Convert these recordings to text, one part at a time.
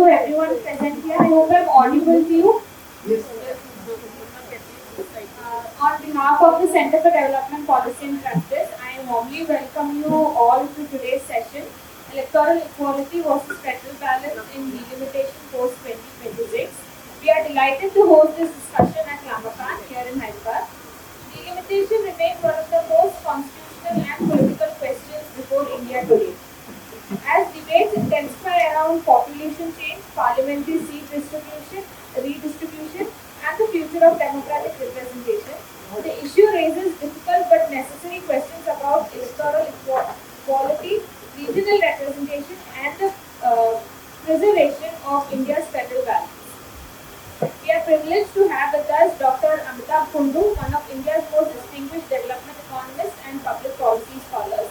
to everyone present here. I hope I'm audible to you. Yes. On behalf of the Center for Development Policy and Practice, I warmly welcome you all to today's session, Electoral Equality versus Federal Balance in Delimitation Post 2026. We are delighted to host this discussion at Lamakan here in Hyderabad. Delimitation remains one of the most constitutional and political questions before India today. As debates intensify around population change, parliamentary seat redistribution, and the future of democratic representation, the issue raises difficult but necessary questions about electoral equality, regional representation, and the preservation of India's federal balance. We are privileged to have with us Dr. Amitabh Kundu, one of India's most distinguished development economists and public policy scholars.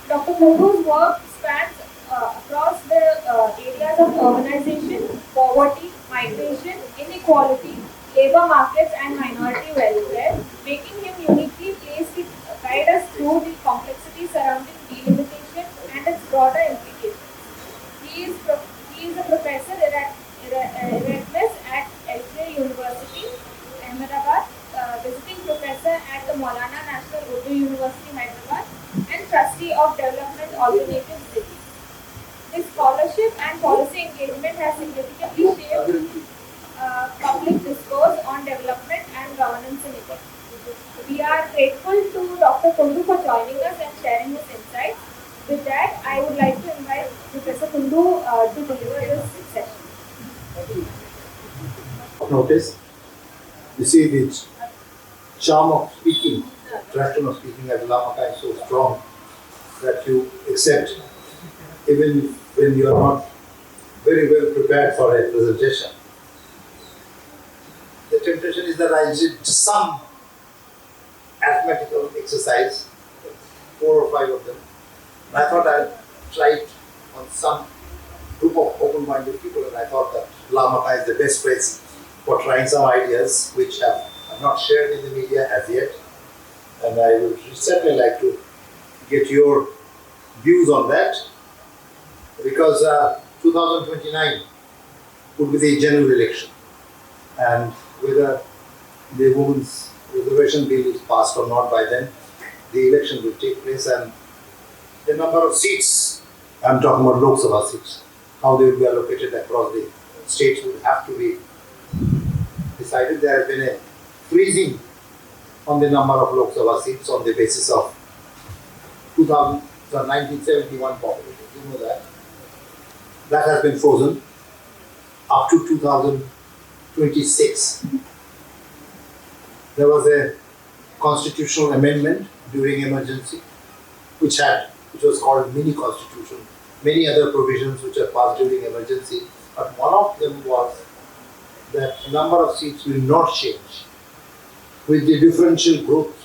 Dr. Kundu's work spans across the areas of urbanization, poverty, migration, inequality, labor markets, and minority welfare, making him uniquely placed to guide us through the complexity surrounding delimitation and its broader implications. He is a professor emeritus at LJ University, Ahmedabad, visiting professor at the Maulana National Urdu University, Hyderabad, and trustee of Development Alternatives Delhi. This scholarship and policy engagement has significantly shaped public discourse on development and governance in India. We are grateful to Dr. Kundu for joining us and sharing his insights. With that, I would like to invite Professor Kundu to deliver this session. Notice, you see the charm of speaking, attraction of speaking at Lamaka is so strong that you accept even when you are not very well prepared for a presentation. The temptation is that I did some arithmetical exercise, 4 or 5 of them. And I thought I'd try it on some group of open-minded people, and I thought that Lamaka is the best place for trying some ideas which have not shared in the media as yet. And I would certainly like to get your views on that, because 2029 would be the general election, and whether the women's reservation bill is passed or not by then, the election will take place, and the number of seats, I'm talking about Lok Sabha seats, how they will be allocated across the states will have to be decided. There has been a freezing on the number of Lok Sabha seats on the basis of 1971 population. You know that. That has been frozen up to 2026. There was a constitutional amendment during emergency, which was called mini constitution. Many other provisions which are passed during emergency, but one of them was that number of seats will not change with the differential growth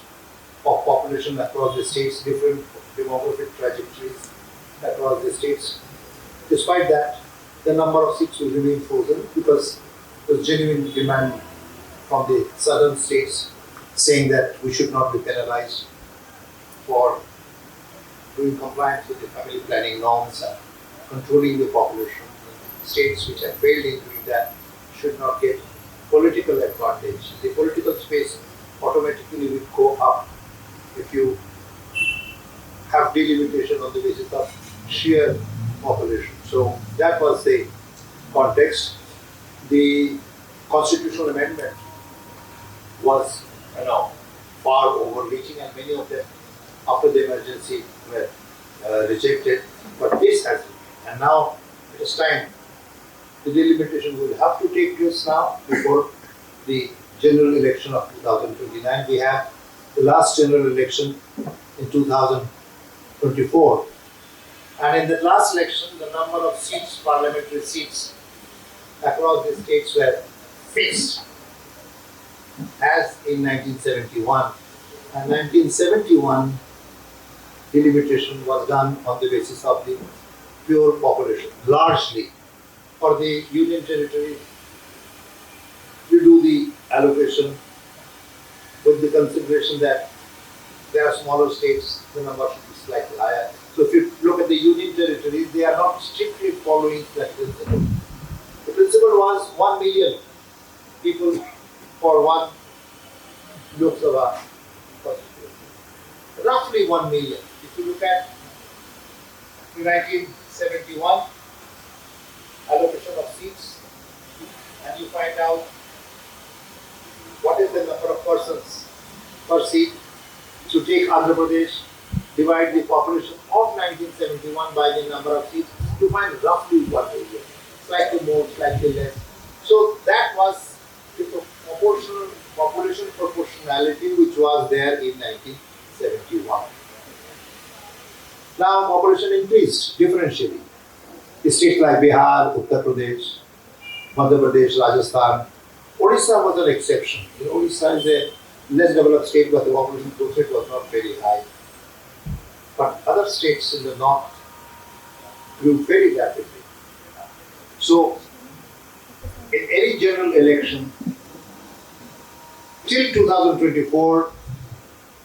of population across the states, different demographic trajectories across the states. Despite that, the number of seats will remain frozen because there's genuine demand from the southern states saying that we should not be penalized for doing compliance with the family planning norms and controlling the population. States which have failed in doing that should not get political advantage. The political space automatically will go up if you have delimitation on the basis of sheer population. So that was the context. The constitutional amendment was far overreaching, and many of them after the emergency were rejected. But this has been, and now it is time. The delimitation will have to take place now before the general election of 2029. We have the last general election in 2024. And in the last election, the number of seats, parliamentary seats across the states were fixed as in 1971. And 1971 delimitation was done on the basis of the pure population, largely. For the union territory, you do the allocation with the consideration that there are smaller states, the number should be slightly higher. So if you look at the union territories, they are not strictly following that principle. 1 million people for one Lok Sabha constituency. Roughly 1 million. If you look at 1971 allocation of seats and you find out what is the number of persons per seat, to take Andhra Pradesh, divide the population of 1971 by the number of seats, you find roughly 1 million. Slightly more, slightly less. So that was the population proportionality which was there in 1971. Now population increased differentially. States like Bihar, Uttar Pradesh, Madhya Pradesh, Rajasthan. Odisha was an exception. Odisha is a less developed state, but the population growth rate was not very high. But other states in the north grew very rapidly. So, in any general election, till 2024,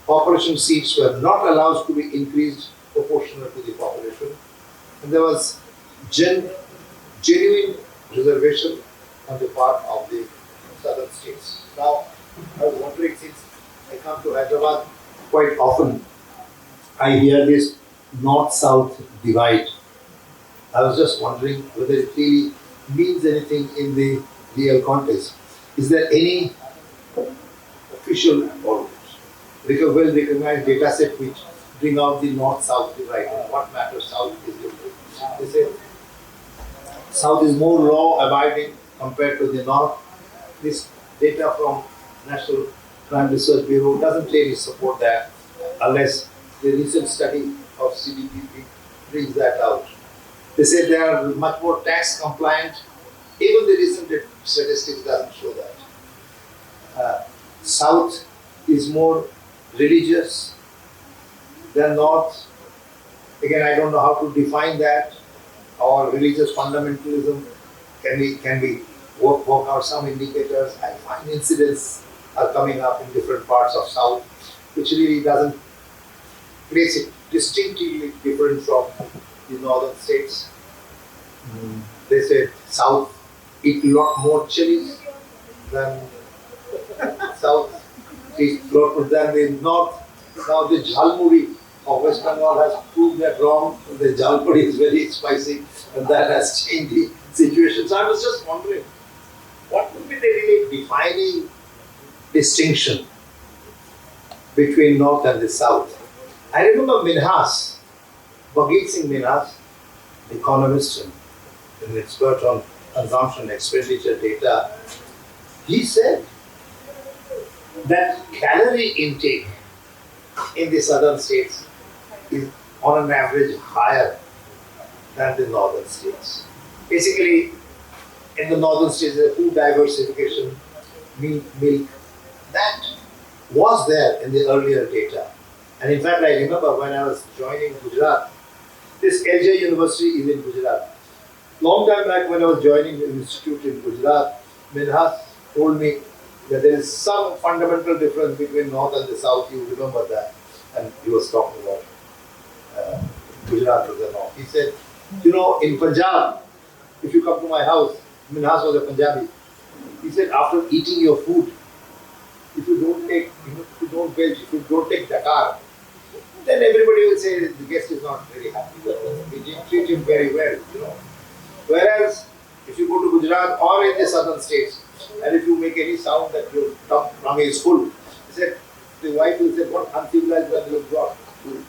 population seats were not allowed to be increased proportional to the population. And there was genuine reservation on the part of the southern states. Now, I was wondering, since I come to Hyderabad quite often, I hear this north-south divide. I was just wondering whether it really means anything in the real context. Is there any official or well-recognized data set which bring out the north-south divide? And what matters south is different. They say south is more law-abiding compared to the north. This data from National Crime Research Bureau doesn't really support that unless the recent study of CDPP brings that out. They say they are much more tax compliant. Even the recent statistics doesn't show that. South is more religious than North. Again, I don't know how to define that. Or religious fundamentalism. Can we work out some indicators? I find incidents are coming up in different parts of South, which really doesn't place it distinctively different from the northern states. They say South eat a lot more chilies than South eat a lot more than the North. Now the Jhalmuri of West Bengal has proved that wrong. The Jhalpuri is very spicy and that has changed the situation. So I was just wondering, what would be the really defining distinction between North and the South? I remember Minhas, Bhagat Singh Minhas, economist and an expert on consumption expenditure data. He said that calorie intake in the southern states is on an average higher than the northern states. Basically, in the northern states, the food diversification, milk, that was there in the earlier data. And in fact, I remember when I was joining Gujarat, this LJ University is in Gujarat. Long time back when I was joining the institute in Gujarat, Minhas told me that there is some fundamental difference between North and the South. You remember that? And he was talking about Gujarat to the North. He said, in Punjab, if you come to my house, Minhas was a Punjabi. He said, after eating your food, if you don't take, if you don't belch, if you don't take Dakar, then everybody will say the guest is not very happy. We didn't treat him very well, Whereas, if you go to Gujarat or in the southern states, and if you make any sound that your tummy is full, he said, the wife will say, what uncivilized man you have brought to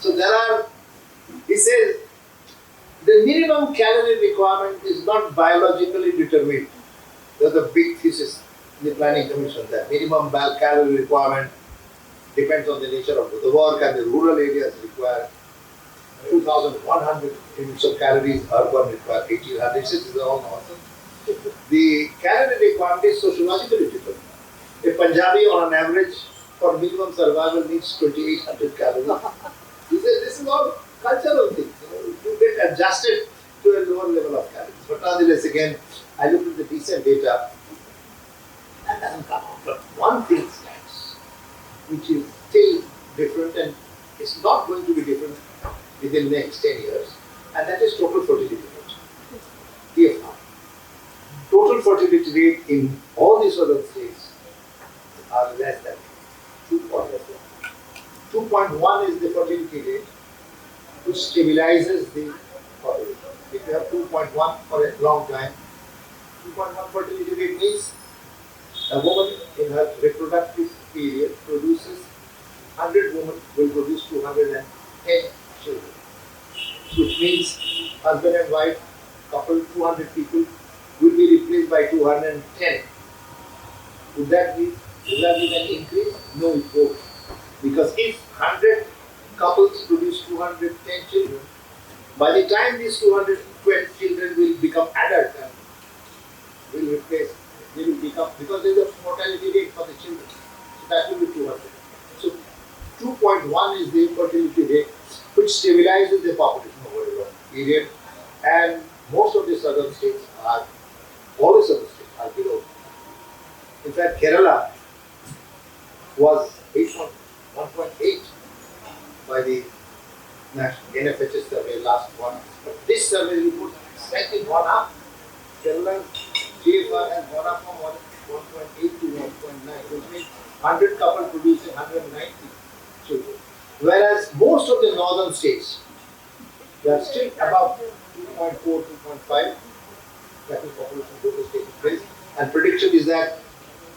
So there are, he says, the minimum calorie requirement is not biologically determined. There's a big thesis in the planning commission that minimum calorie requirement depends on the nature of the work, and the rural areas require 2,100 units of calories, urban require 1,800. This is all nonsense. The calorie requirement is sociologically different. A Punjabi on an average for minimum survival needs 2,800 calories. He says this is all cultural things. You get adjusted to a lower level of calories. But nonetheless, again, I looked at the recent data, that doesn't come out. But one thing stands, which is still different, and it's not going to be different within the next 10 years, and that is total fertility rate, TFR. fertility rate in all the southern states are less than 2.1 is the fertility rate which stabilizes the population. If you have 2.1 for a long time, 2.1 fertility rate means a woman in her reproductive period produces 100 women will produce 210 children, which means husband and wife couple 200 people will be replaced by 210. Would that be an increase? No, it won't. Because if 100 couples produce 210 children, by the time these 212 children will become adult and will replace, they will become, because there is a mortality rate for the children, so that will be 200. So 2.1 is the fertility rate which stabilizes the population over a long period, and most of the southern states are, all the southern states are below. In fact, Kerala was 1.8 by the national NFHS survey last one. But this survey report slightly gone up. Kerala GFR has gone up from 1.8 to 1.9, which means 100 couple producing 190 children. Whereas most of the northern states, they are still above 2.4, 2.5. That is population growth is taking place. And prediction is that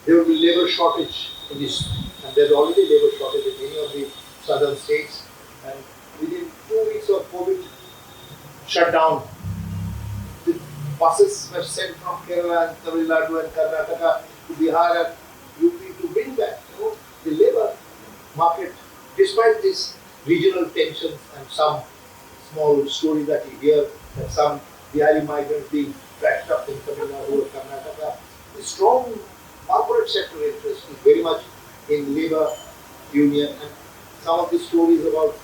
there will be labor shortage in this, and there's already labor shortage in many of the southern states. And within 2 weeks of COVID shutdown, the buses were sent from Kerala and Tamil Nadu and Karnataka to Bihar and UP to bring back, the labor market. Despite these regional tensions and some small stories that you hear that some Bihari migrants being trashed up in Tamil Nadu or Karnataka, the strong corporate sector interest is very much in labor union, and some of the stories about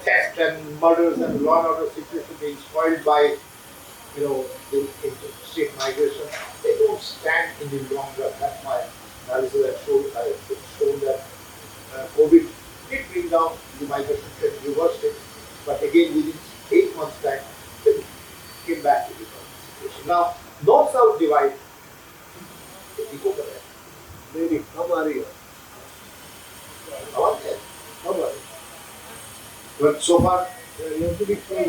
theft and murders and law and order situation being spoiled by the interstate migration, they don't stand in the long run. That's my analysis has shown that COVID did bring down the migration trend, reversed it, but again within 8 months' time, they came back to the situation. Now, north-south divide, देखो कर रहे हैं नहीं कब आ रही है आवाज है कब आ रही but so far है ये तो भी कोई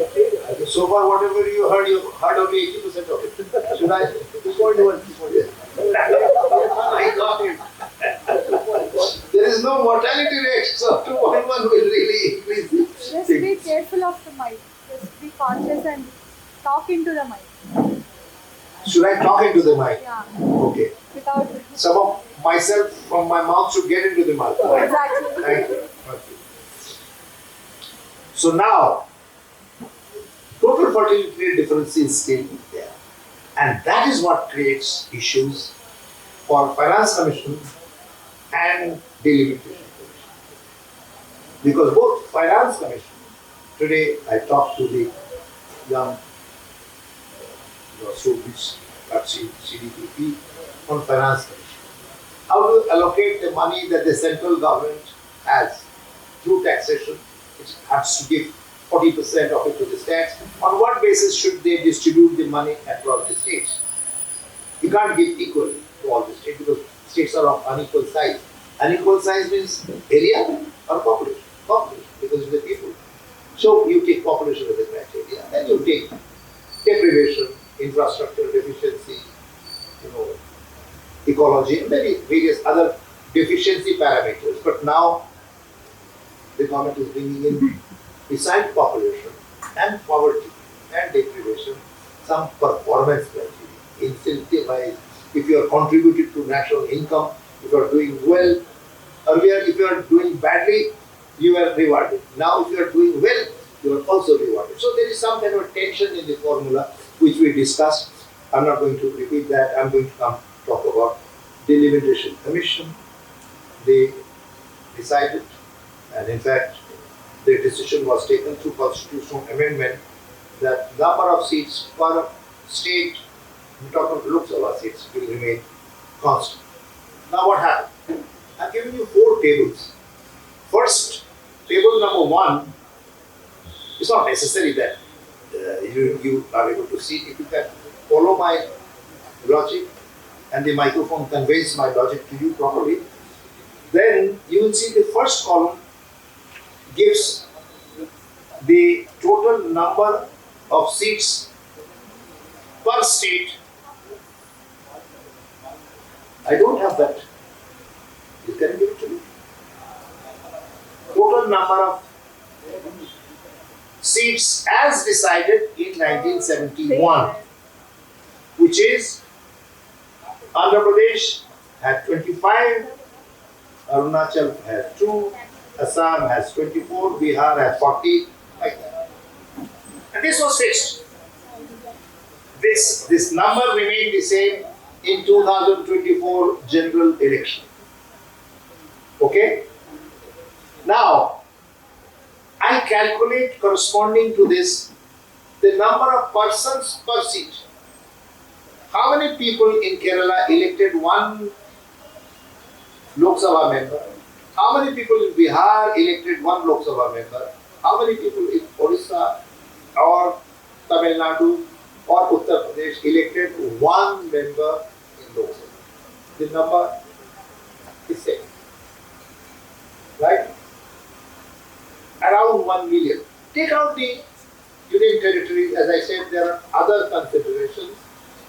so far whatever you heard only 80% of it. Should I 2.1 I got it. There is no mortality rate, so 2.1 will really increase. Just be careful of the mic. Just be conscious and talk into the mic. Should I talk into the mic? Yeah. Okay. Without. Some of myself from my mouth should get into the mouth. Exactly. Thank you. So now, total fertility rate difference is still there. And that is what creates issues for Finance Commission and Delimitation Commission. Because both Finance Commission, today I talked to the young students at CDPP on Finance Commission. How to allocate the money that the central government has through taxation. It has to give 40% of it to the states. On what basis should they distribute the money across the states? You can't give equally to all the states because states are of unequal size. Unequal size means area or population. Population, because of the people. So you take population as a criteria, then you take deprivation, infrastructure deficiency, ecology, and various other deficiency parameters. But now the government is bringing in, besides population and poverty and deprivation, some performance criteria, incentivize. If you are contributing to national income, if you are doing well, earlier if you are doing badly, you are rewarded. Now if you are doing well, you are also rewarded. So there is some kind of tension in the formula which we discussed. I'm not going to repeat that. I'm going to talk about Delimitation Commission. They decided, and in fact, the decision was taken through constitutional amendment that number of seats per state, we talk about Lok Sabha seats, will remain constant. Now what happened? I'm giving you 4 tables. First, table number 1, it's not necessary that you are able to see. If you can follow my logic, and the microphone conveys my logic to you properly, then you will see the first column gives the total number of seats per state. I don't have that. You can give it to me. Total number of seats as decided in 1971, which is Andhra Pradesh had 25, Arunachal has 2, Assam has 24, Bihar has 40, like that. And this was fixed. This number remained the same in 2024 general election. Okay? Now, I calculate corresponding to this the number of persons per seat. How many people in Kerala elected one Lok Sabha member? How many people in Bihar elected one Lok Sabha member? How many people in Orissa or Tamil Nadu or Uttar Pradesh elected one member in Lok Sabha? The number is same. Right? Around 1 million. Take out the union territory. As I said, there are other considerations.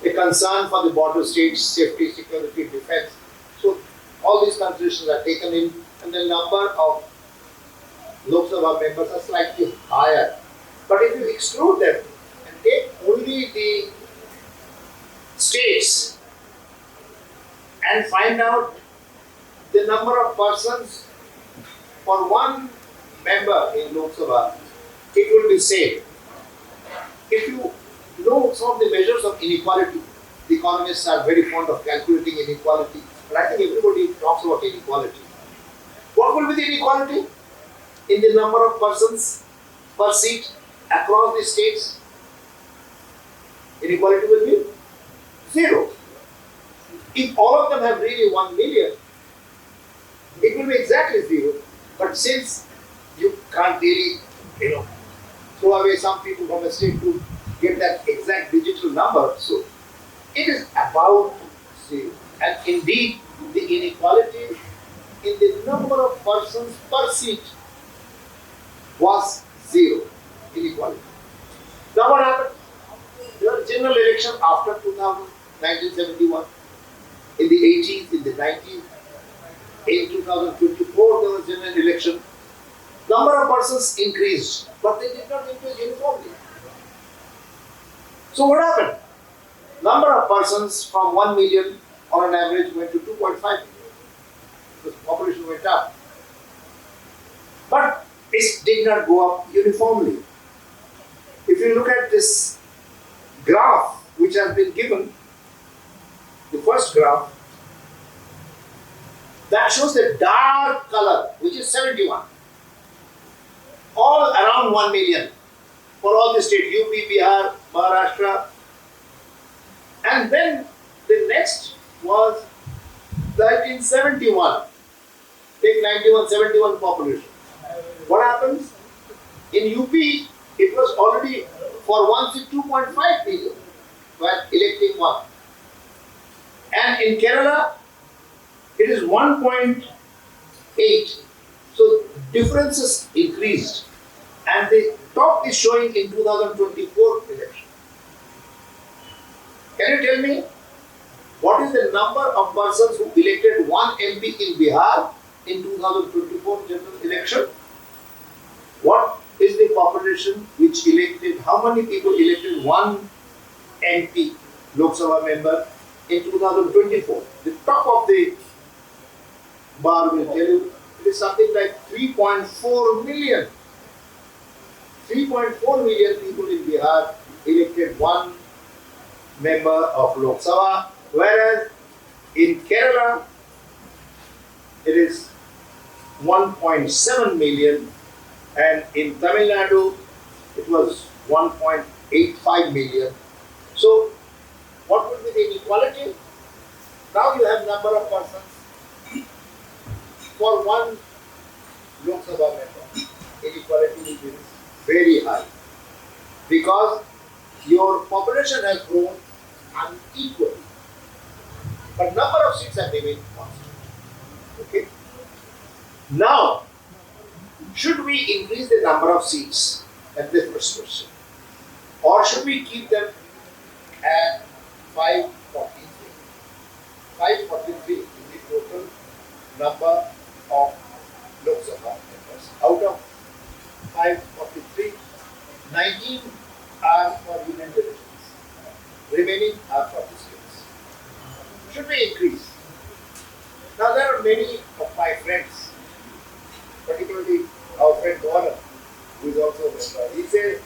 A concern for the border states, safety, security, defense. So all these considerations are taken in, and the number of Lok Sabha members are slightly higher. But if you exclude them and take only the states and find out the number of persons for one member in Lok Sabha, it will be same. If you know some of the measures of inequality, the economists are very fond of calculating inequality, but I think everybody talks about inequality. What will be the inequality in the number of persons per seat across the states? Inequality will be 0. If all of them have really 1 million, it will be exactly 0. But since you can't really, throw away some people from a state to get that exact digital number, so it is about 0. And indeed, the inequality in the number of persons per seat was 0 inequality. Now what happened? There was a general election after 1971, in the 80s, in the 90s, in 2024 there was a general election. Number of persons increased, but they did not increase uniformly. So what happened? Number of persons from 1 million on an average went to 2.5 million. The population went up. But it did not go up uniformly. If you look at this graph which has been given, the first graph, that shows the dark color, which is 71. All around 1 million for all the states, UP, Bihar, Maharashtra. And then the next was 1971. Take 71 population. What happens? In UP, it was already for one seat 2.5 million while electing one. And in Kerala, it is 1.8. So differences increased. And the top is showing in 2024 election. Can you tell me what is the number of persons who elected one MP in Bihar in 2024 general election? What is the population which elected, how many people elected one MP, Lok Sabha member in 2024? The top of the bar will tell you it is something like 3.4 million. 3.4 million people in Bihar elected one member of Lok Sabha, whereas in Kerala it is 1.7 million, and in Tamil Nadu it was 1.85 million. So what would be the inequality? Now you have number of persons for one Lok Sabha member. Inequality will be very high because your population has grown unequally. but number of seats have remained constant. Okay. Now, should we increase the number of seats? That's the first question. Or should we keep them at 543? 543 is the total number of Lok Sabha members. Out of 543, 19 are for union territories. Remaining are for the states. Should we increase? Now there are many of my friends, particularly our friend Warren, who is also a member. He says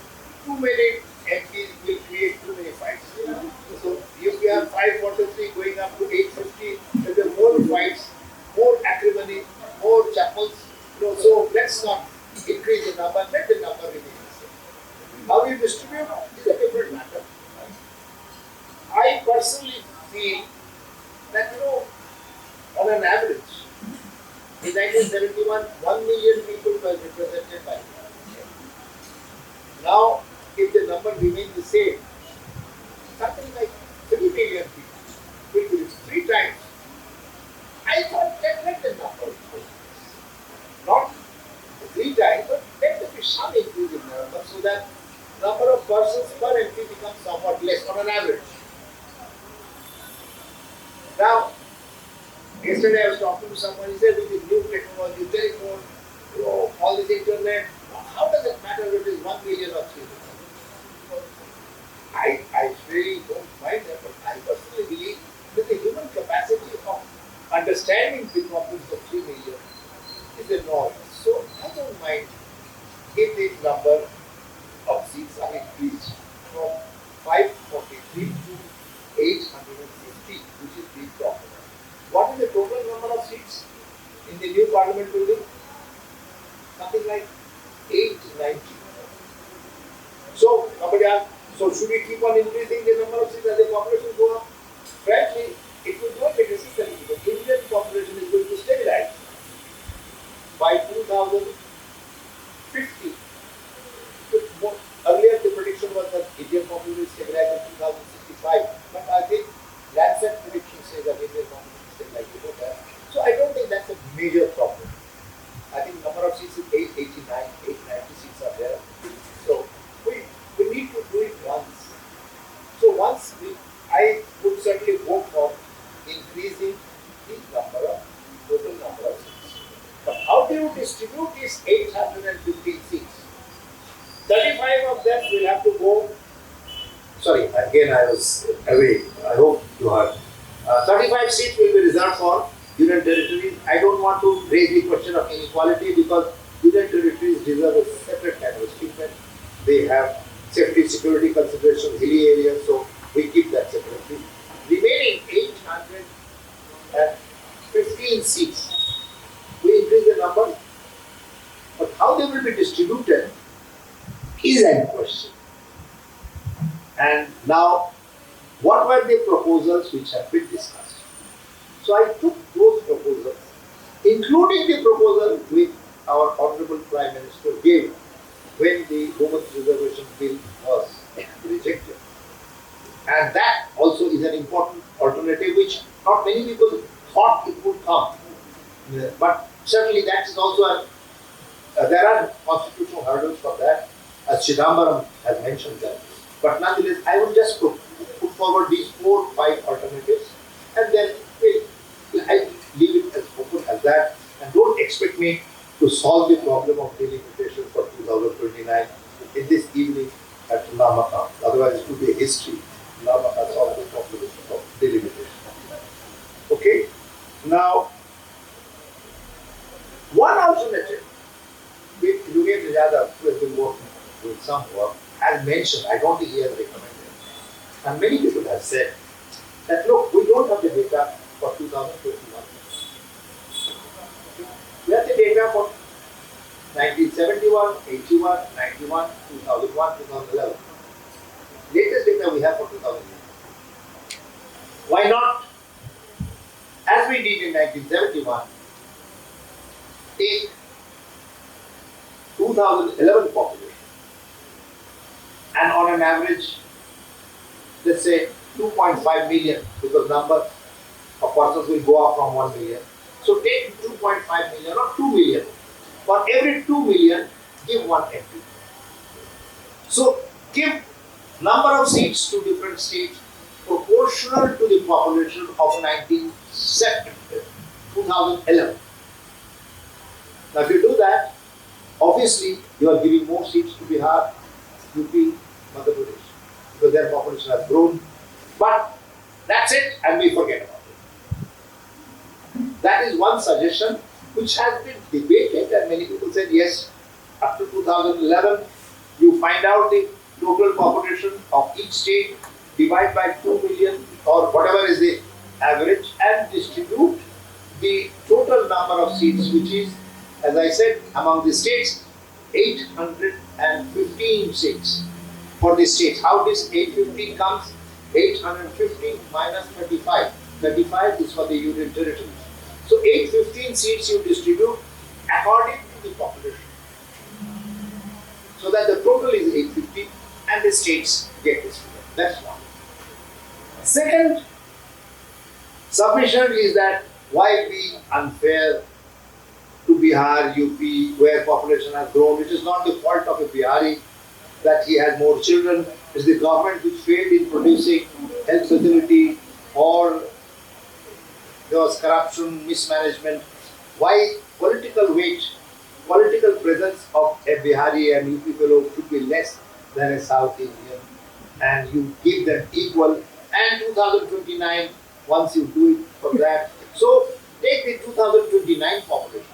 too many MPs will create too many fights. So if we have 543 going up to 850, there will be more fights, more acrimony, more chapels. So let's not increase the number, let the number remain the same. How we distribute is a different matter. I personally feel that on an average, in 1971, 1 million people were represented by it. Now, if the number remains the same, something like 3 million people will be 3 times. I thought let the number increase. Not 3 times, but let there be some increase in the number so that number of persons per MP becomes somewhat less on an average. Now, yesterday I was talking to someone, he said with the new technology, telephone, all this internet, how does it matter if it is 1 million or 3 million? I really don't mind that, but I personally believe that the human capacity of understanding the problems of 3 million is enormous. So I don't mind if the number of seats are increased from 543 to 850, which is being talked about. What is the total number of seats in the new parliament building? Something like 890. So, so should we keep on increasing the number of seats as the population go up? Frankly, it will not be necessary because the Indian population is going to stabilize by 2050. Earlier the prediction was that Indian population will stabilize in 2065, but I think Lancet prediction says that Indian population will stabilize before that. So I don't think that's a major problem. I think number of seats is 889, 890 seats are there. So we need to do it once. So I would certainly vote for increasing the total number of seats. But how do you distribute these 815 seats? 35 of them will have to go. Sorry, again I was away. I hope you heard. 35 seats will be reserved for union territories. I don't want to raise the question of inequality because union territories deserve a separate kind of treatment. They have safety, security considerations, hilly areas, so we keep that separately. Remaining 815 seats, we increase the number, but how they will be distributed is a question. And now, what were the proposals which have been discussed? So I took those proposals, including the proposal which our Honorable Prime Minister gave when the Women's Reservation Bill was rejected. And that also is an important alternative which not many people thought it would come. But certainly that is also there are constitutional hurdles for that, as Chidambaram has mentioned that. But nonetheless, I would just put forward these 4 or 5 alternatives and then I leave it as open as that and don't expect me to solve the problem of delimitation for 2029 in this evening at Namaka. Otherwise, it would be a history. Namaka solved the problem of delimitation. Okay? Now, one alternative which Yugend Yadav, who has been working with some work, has mentioned, I don't think he has recommended, and many people have said that look, we don't have the data for 2021. We have the data for 1971, 81, 91, 2001, 2011. Latest data we have for 2011. Why not, as we did in 1971, take 2011 population and on an average, let's say 2.5 million, because number of persons will go up from 1 million. So take 2.5 million or 2 million. For every 2 million, give one MP. So give number of seats to different states proportional to the population of 2011. Now if you do that, obviously you are giving more seats to Bihar, UP, Madhya Pradesh, because their population has grown. But that's it, and we forget about it. That is one suggestion which has been debated, and many people said yes, up to 2011, you find out the total population of each state, divide by 2 million or whatever is the average, and distribute the total number of seats, which is, as I said, among the states, 815 seats for the states. How this 815 comes? 850 minus 35. 35 is for the union territories. So 815 seats you distribute according to the population. So that the total is 850 and the states get this figure. That's one. Second submission is that why be unfair to Bihar, UP, where population has grown? It is not the fault of a Bihari that he had more children. It is the government which failed in producing health facility, or there was corruption, mismanagement. Why political weight, political presence of a Bihari and UP fellow should be less than a South Indian, and you give them equal, and 2029, once you do it for that. So take the 2029 population.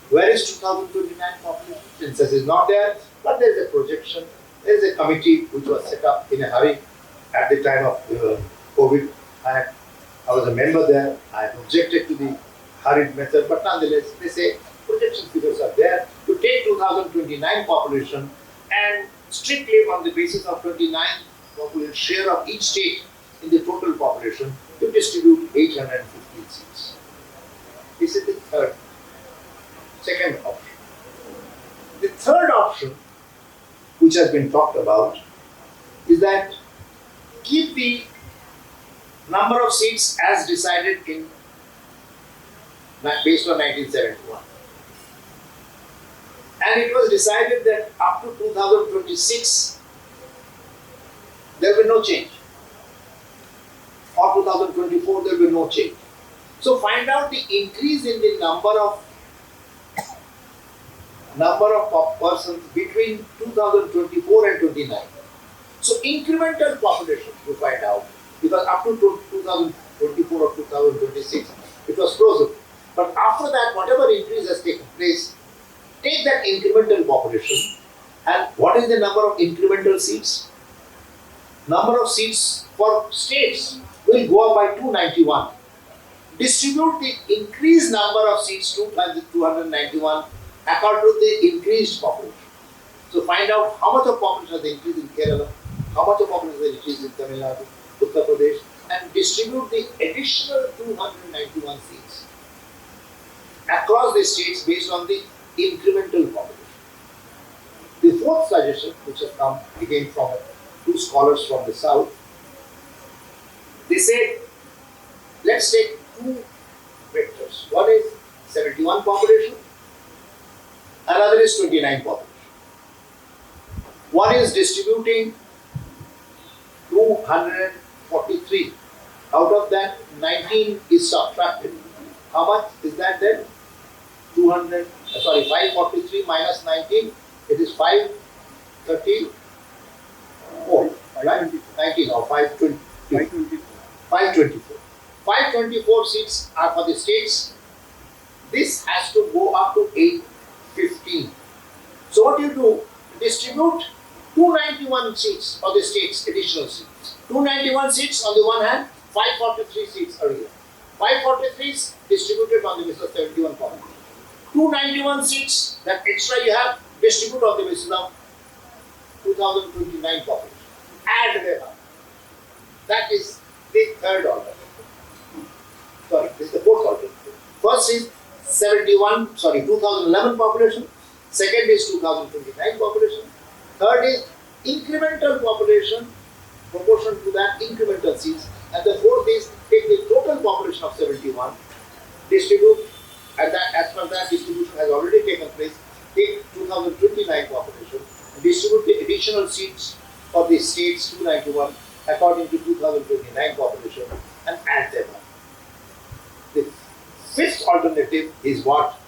Where is 2029 population? Census is not there, but there is a projection. There is a committee which was set up in a hurry at the time of COVID. I was a member there. I objected to the hurried method, but nonetheless, they say projection figures are there. You take 2029 population and strictly on the basis of 29 population share of each state in the total population, you distribute 815 seats. This is the second option. The third option, which has been talked about, is that keep the number of seats as decided in based on 1971. And it was decided that up to 2026, there will be no change. Or 2024, there will be no change. So find out the increase in the number of persons between 2024 and 29. So incremental population you find out, because up to 2024 or 2026 it was frozen. But after that, whatever increase has taken place, take that incremental population, and what is the number of incremental seats? Number of seats for states will go up by 291. Distribute the increased number of seats to 291 according to the increased population. So find out how much of population has increased in Kerala, how much of population has increased in Tamil Nadu, Uttar Pradesh, and distribute the additional 291 seats across the states based on the incremental population. The fourth suggestion, which has come again from two scholars from the south, they said, let's take two vectors. One is 71 population, another is 29 population. One is distributing 243. Out of that, 19 is subtracted. How much is that then? 543 minus 19, it is 534, right? 19 or 524. 524 seats are for the states. This has to go up to 815. So what you do? Distribute 291 seats for the states, additional seats. 291 seats on the one hand, 543 seats earlier. 543 is distributed on the basis of 71 population. 291 seats, that extra you have, distribute on the basis of 2029 population. Add them up. That is the third alternative. Sorry, this is the fourth alternative. First is 2011 population. Second is 2029 population. Third is incremental population, proportion to that incremental seats. And the fourth is take the total total population of 71, distribute, and that as per that distribution has already taken place, take 2029 population, distribute the additional seats for the states 291 according to 2029 population and add them up. The fifth alternative is what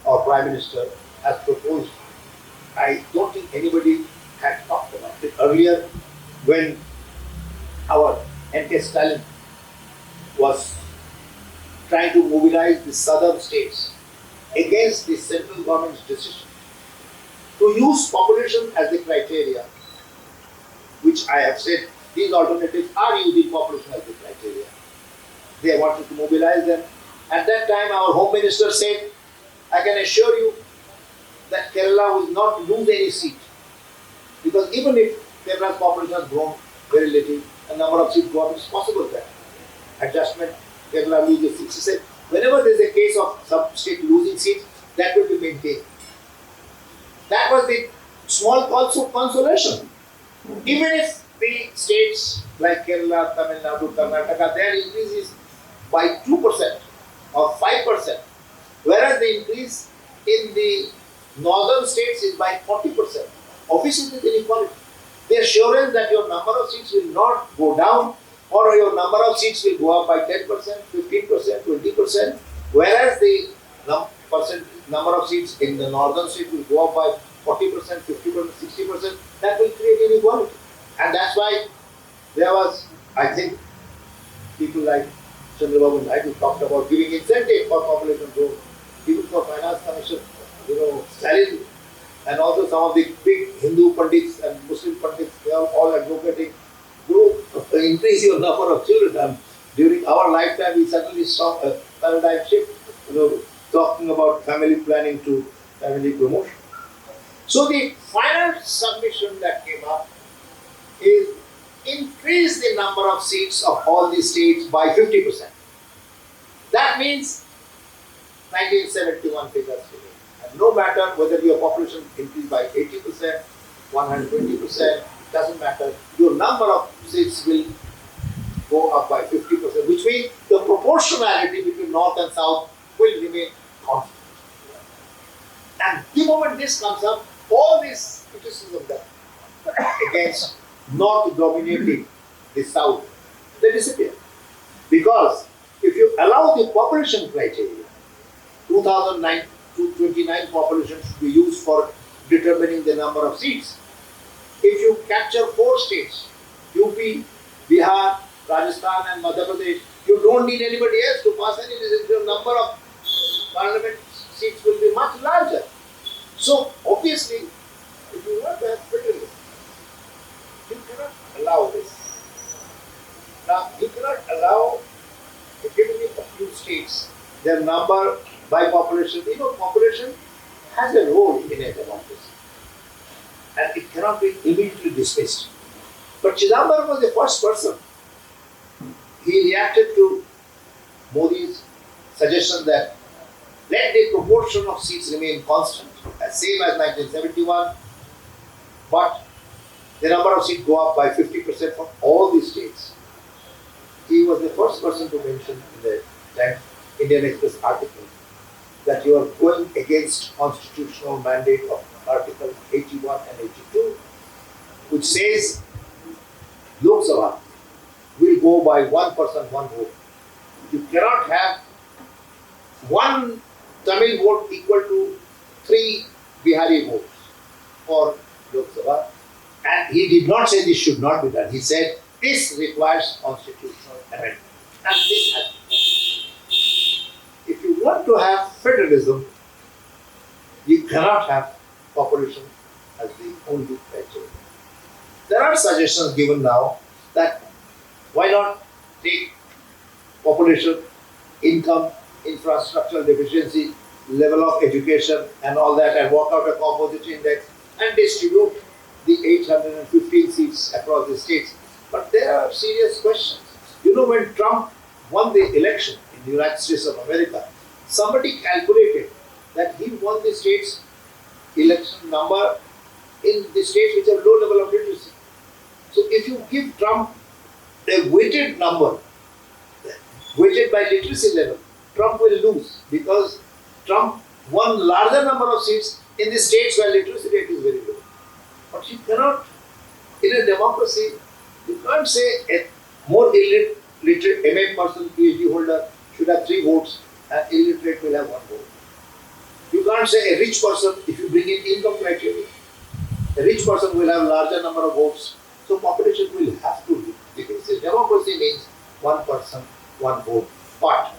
our Prime Minister has proposed. I don't think anybody had talked about it earlier when our NK Stalin was trying to mobilize the southern states against the central government's decision to use population as the criteria, which I have said these alternatives are using population as the criteria. They wanted to mobilize them. At that time, our Home Minister said, I can assure you that Kerala will not lose any seat. Because even if Kerala's population has grown very little, a number of seats go up, it's possible that adjustment, Kerala loses seats. He said, whenever there is a case of some state losing seats, that will be maintained. That was the small consolation. Even if the states like Kerala, Tamil Nadu, Karnataka, their increase is by 2% or 5%, whereas the increase in the northern states is by 40%. Obviously, there is inequality. The assurance that your number of seats will not go down or your number of seats will go up by 10%, 15%, 20%, whereas the number of seats in the northern states will go up by 40%, 50%, 60%, that will create inequality. And that's why there was, I think, people like Chandrababu Naidu talked about giving incentive for population growth. People for Finance Commission, Stalin, and also some of the big Hindu pandits and Muslim pandits, they are all advocating to increase your number of children. And during our lifetime, we suddenly saw a paradigm shift, talking about family planning to family promotion. So the final submission that came up is increase the number of seats of all the states by 50%. That means 1971 figures today. And no matter whether your population increased by 80%, 120%, doesn't matter. Your number of seats will go up by 50%, which means the proportionality between north and south will remain constant. And the moment this comes up, all this criticism that against north dominating the south, they disappear. Because if you allow the population criteria, 2009 to 29 population should be used for determining the number of seats. If you capture 4 states, UP, Bihar, Rajasthan and Madhya Pradesh, you don't need anybody else to pass any decision. Your number of parliament seats will be much larger. So obviously, if you want to have federalism, you cannot allow this. Now, you cannot allow, given a few states, their number by population. Population has a role in a democracy. And it cannot be immediately dismissed. But Chidambaram was the first person. He reacted to Modi's suggestion that let the proportion of seats remain constant, same as 1971, but the number of seats go up by 50% for all the states. He was the first person to mention in the Indian Express article that you are going against constitutional mandate of Article 81 and 82, which says Lok Sabha will go by one person, one vote. You cannot have one Tamil vote equal to 3 Bihari votes for Lok Sabha. And he did not say this should not be done. He said this requires constitutional amendment. And this has to be done. If you want to have federalism, you cannot have population as the only criteria. There are suggestions given now that why not take population, income, infrastructural deficiency, level of education and all that and work out a composite index and distribute the 815 seats across the states. But there are serious questions. When Trump won the election in the United States of America, somebody calculated that he won the state's election number in the states which have low level of literacy. So if you give Trump a weighted number, weighted by literacy level, Trump will lose because Trump won larger number of seats in the states where literacy rate is very low. But you cannot, in a democracy, you can't say a more illiterate MA person, PhD holder should have 3 votes and illiterate will have 1 vote. You can't say a rich person, if you bring in income criteria, a rich person will have larger number of votes. So population will have to be, because democracy means 1 person, 1 vote. But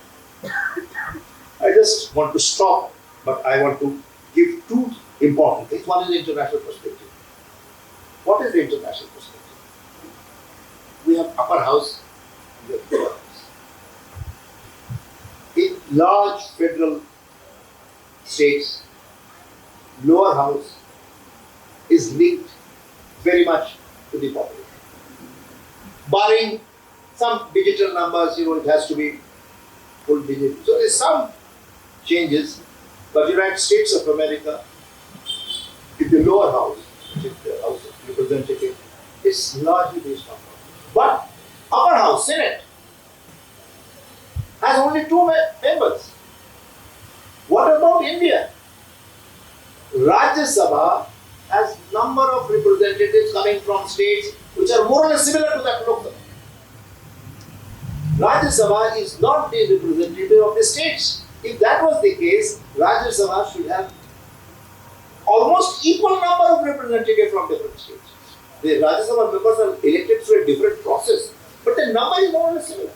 I just want to stop, but I want to give 2 important things. One is the international perspective. What is the international perspective? We have upper house, we have lower house. In large federal states, lower house is linked very much to the population. Barring some digital numbers, it has to be full digit. So there's some changes, but United States of America, in the lower house, which is the House of Representatives, is largely based on that. But upper house, Senate, has only 2 members. What about India? Rajya Sabha has number of representatives coming from states which are more or less similar to that local. Rajya Sabha is not the representative of the states. If that was the case, Rajya Sabha should have almost equal number of representatives from different states. The Rajya Sabha members are elected through a different process, but the number is more or less similar.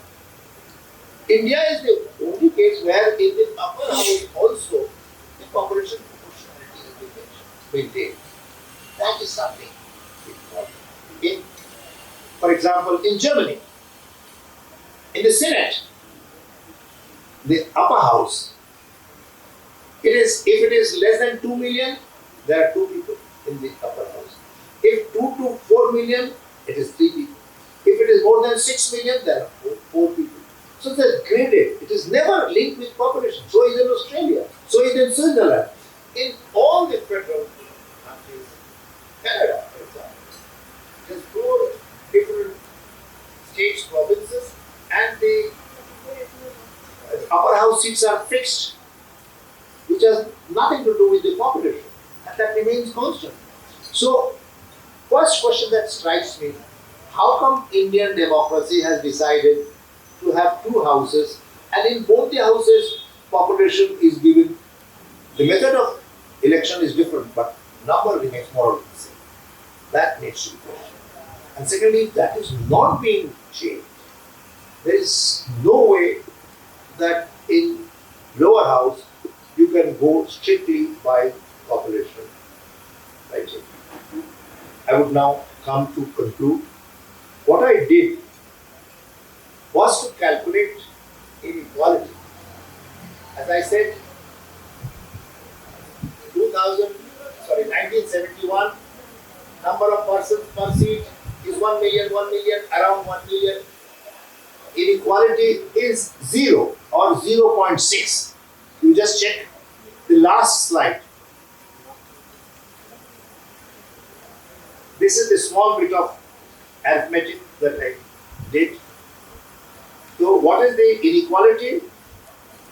India is the only case where in the upper house also the population proportionality is maintained. That is something important. For example, in Germany, in the Senate, the upper house, if it is less than 2 million, there are 2 people in the upper house. If 2 to 4 million, it is 3 people. If it is more than 6 million, there are 4 people. So it's graded. It is never linked with population. So is in Australia. So is in Switzerland. In all the federal countries, Canada, for example, there's 4 different states, provinces, and the upper house seats are fixed, which has nothing to do with the population, and that remains constant. So, first question that strikes me, how come Indian democracy has decided to have 2 houses, and in both the houses, population is given, the method of election is different, but number remains more or less the same. That needs to be questioned. And secondly, that is not being changed. There is no way that in lower house you can go strictly by population criteria. I would now come to conclude. What I did was to calculate inequality. As I said, 1971, number of persons per seat is 1 million, around 1 million. Inequality is 0 or 0.6. You just check the last slide. This is the small bit of arithmetic that I did. So what is the inequality?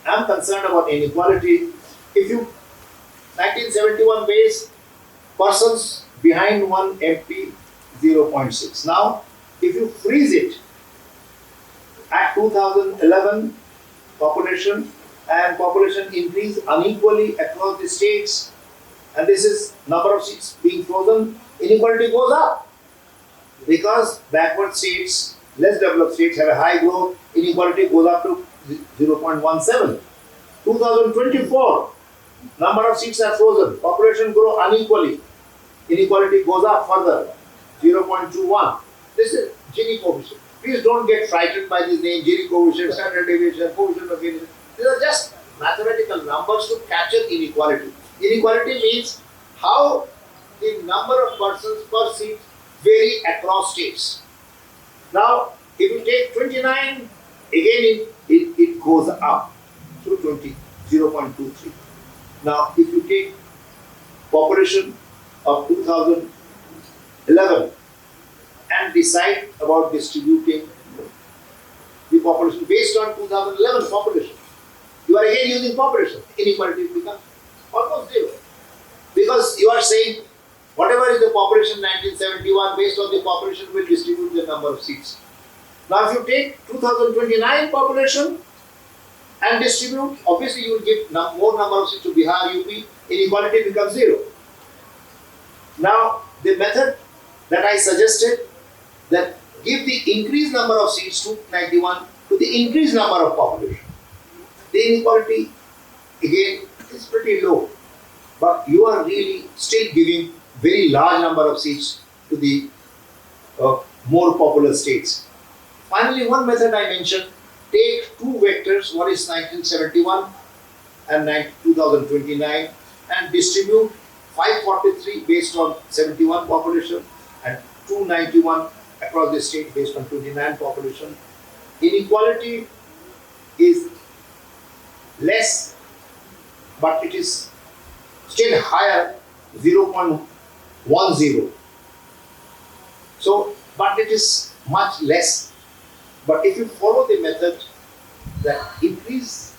I am concerned about inequality. If you 1971 base, persons behind 1 MP 0.6. Now if you freeze it at 2011 population, and population increase unequally across the states, and this is number of seats being frozen, inequality goes up because backward states, less developed states have a high growth, inequality goes up to 0.17. 2024, number of seats are frozen, population grow unequally, inequality goes up further, 0.21. This is Gini coefficient. Please don't get frightened by this name, Gini coefficient, standard deviation, coefficient of variation. These are just mathematical numbers to capture inequality. Inequality means how the number of persons per seat vary across states. Now, if you take 29, again it goes up to 0.23. Now, if you take population of 2011 and decide about distributing the the population based on 2011 population. You are again using population. Inequality becomes almost zero. Because you are saying whatever is the population 1971, based on the population will distribute the number of seats. Now if you take 2029 population and distribute, obviously you will give more number of seats to Bihar, UP, inequality becomes zero. Now the method that I suggested, that give the increased number of seats to 91 to the increased number of population. The inequality again is pretty low, but you are really still giving very large number of seats to the more popular states. Finally, one method I mentioned, take two vectors, one is 1971 and 2029, and distribute 543 based on 71 population and 291 across the state based on 29 population. Inequality is less, but it is still higher, 0.10. So, but it is much less. But if you follow the method that increase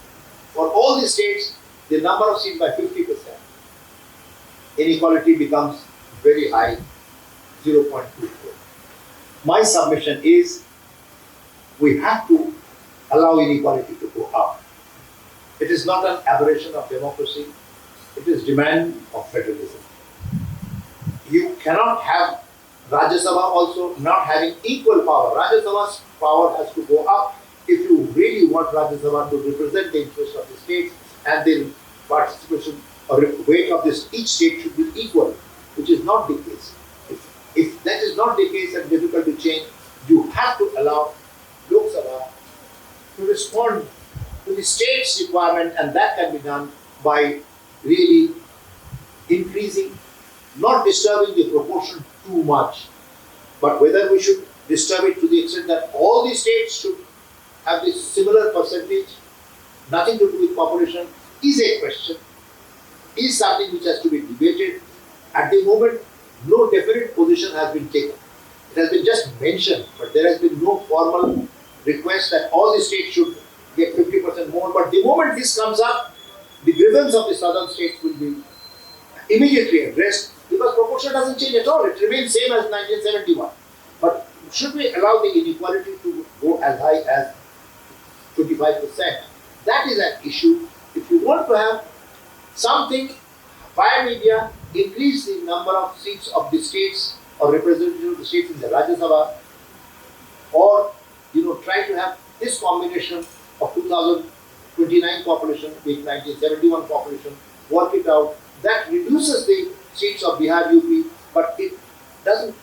for all the states the number of seats by 50%, inequality becomes very high, 0.24. My submission is we have to allow inequality to go up. It is not an aberration of democracy, it is demand of federalism. You cannot have Rajya Sabha also not having equal power. Rajya Sabha's power has to go up if you really want Rajya Sabha to represent the interests of the states, and the participation or weight of this each state should be equal, which is not the case. If that is not the case and difficult to change, you have to allow Lok Sabha to respond to the state's requirement, and that can be done by really increasing, not disturbing the proportion too much, but whether we should disturb it to the extent that all the states should have this similar percentage, nothing to do with population, is a question, is something which has to be debated. At the moment, no definite position has been taken. It has been just mentioned, but there has been no formal request that all the states should get 50% more. But the moment this comes up, the grievance of the southern states will be immediately addressed, because proportion doesn't change at all. It remains same as 1971. But should we allow the inequality to go as high as 25%? That is an issue. If you want to have something via media, increase the number of seats of the states or representatives of the states in the Rajya Sabha, or try to have this combination of 2029 population with 1971 population, work it out. That reduces the seats of Bihar, UP, but it doesn't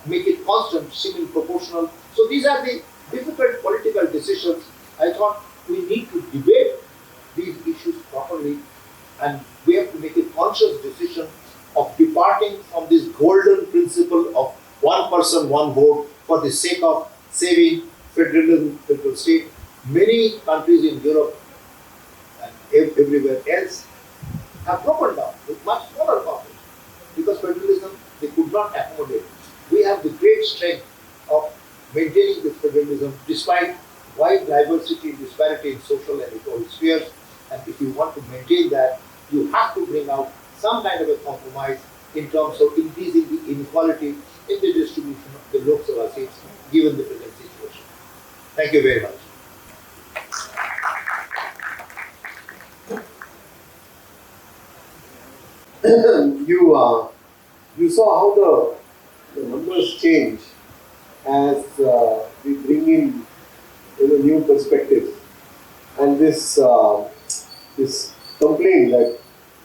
make it constant, semi-proportional. So these are the difficult political decisions. I thought we need to debate these issues properly, and we have to make a conscious decision of departing from this golden principle of one person, one vote for the sake of saving federalism, federal state. Many countries in Europe and everywhere else have broken down with much smaller population, because federalism they could not accommodate. We have the great strength of maintaining this federalism despite wide diversity and disparity in social and economic spheres. And if you want to maintain that, you have to bring out some kind of a compromise in terms of increasing the inequality in the distribution of the Lok Sabha seats given the present situation. Thank you very much. You saw how the numbers change as we bring in new perspectives, and this complaint that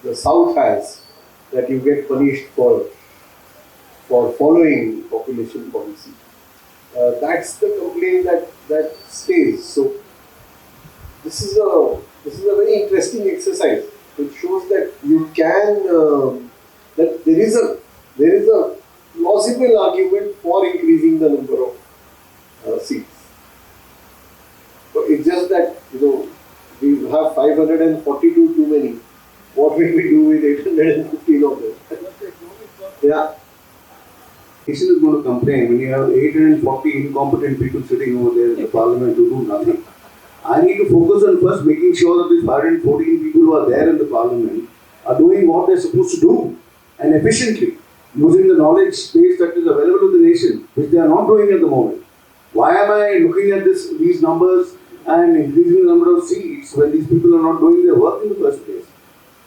the South has, that you get punished for following population policy. That's the complaint that stays. So this is a very interesting exercise. It shows that you can that there is a plausible argument for increasing the number of seats. But it's just that we have 542 too many. What will we do with 815 of them? Yeah. Nation is going to complain when you have 840 incompetent people sitting over there in the parliament to do nothing. I need to focus on first making sure that these 514 people who are there in the parliament are doing what they're supposed to do and efficiently, using the knowledge base that is available to the nation, which they are not doing at the moment. Why am I looking at these numbers and increasing the number of seats when these people are not doing their work in the first place?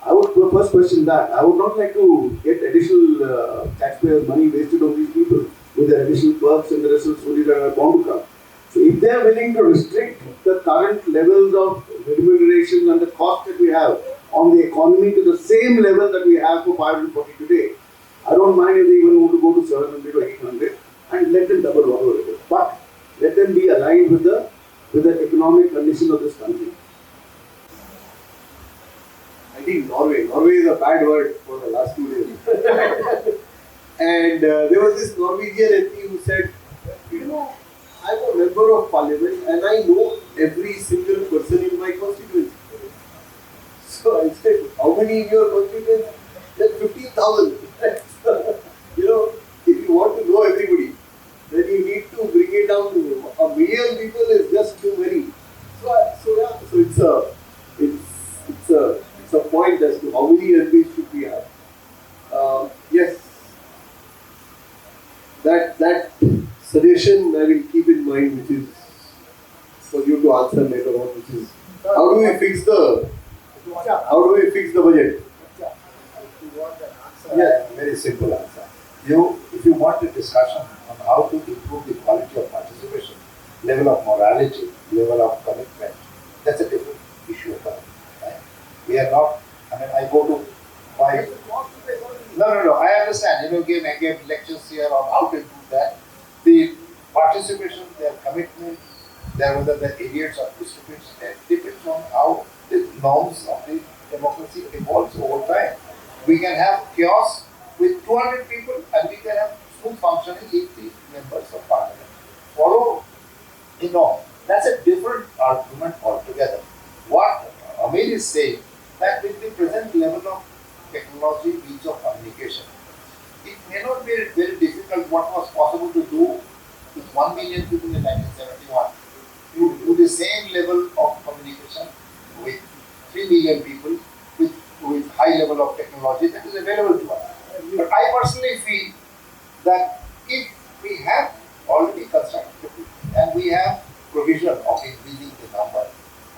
I would first question that. I would not like to get additional taxpayers' money wasted on these people with their additional perks and the responsibilities that are bound to come. So if they are willing to restrict the current levels of remuneration and the cost that we have on the economy to the same level that we have for 540 today, I don't mind if they even want to go to 700 or 800 and let them double whatever it is. But let them be aligned with the economic condition of this country. I think Norway. Norway is a bad word for the last 2 days. And there was this Norwegian MP who said, I'm a member of parliament and I know every single person in my constituency. So I said, how many in your constituency? Then 15,000. If you want to know everybody, then you need to bring it down to 1 million people is just too many. So it's a point as to how many MPs should we have. Yes, that suggestion I will keep in mind, which is for you to answer later on, which is how do we fix the budget? Yeah, very simple answer. If you want a discussion on how to improve the quality of participation, level of morality, level of commitment, that's a different issue about it. Right? We are not, I go to my... No, I understand. I gave lectures here on how to improve that. The participation, their commitment, whether the idiots or stupid, depends on how the norms of the democracy evolves over time. We can have chaos with 200 people and we can have smooth functioning 80 members of parliament. Follow the norm. That's a different argument altogether. What Amir is saying, that with the present level of technology, means of communication, it may not be very difficult what was possible to do with 1 million people in 1971. You do the same level of communication with 3 million people with high level of technology that is available to us. But I personally feel that if we have already constructed and we have provision of increasing the number,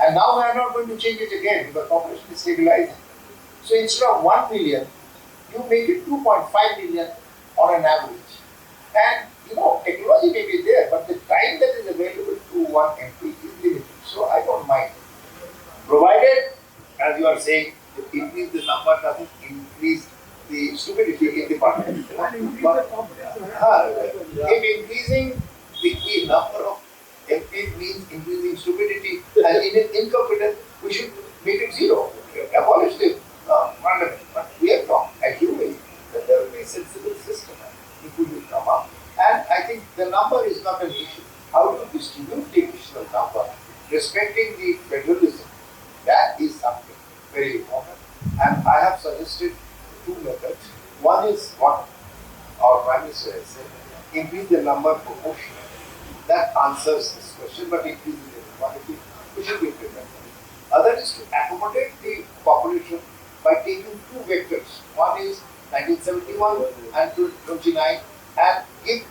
and now we are not going to change it again because population is stabilizing. So instead of 1 million, you make it 2.5 million on an average. And technology may be there, but the time that is available to one MP is limited. So I don't mind. Provided, as you are saying, increase the number doesn't increase the stupidity in the parliament. If increasing the number of MPs means increasing stupidity and incompetence, we should make it zero. Abolish the parliament. But we are not assuming that there will be a sensible system. People will come up. And I think the number is not an issue. How to distribute the additional number, respecting the federalism, that is something very important. And I have suggested 2 methods. One is what our Prime Minister has said, increase the number proportionally. That answers this question, but increasing the quality, we should be prepared. Other is to accommodate the population by taking 2 vectors. One is 1971 and 29, and give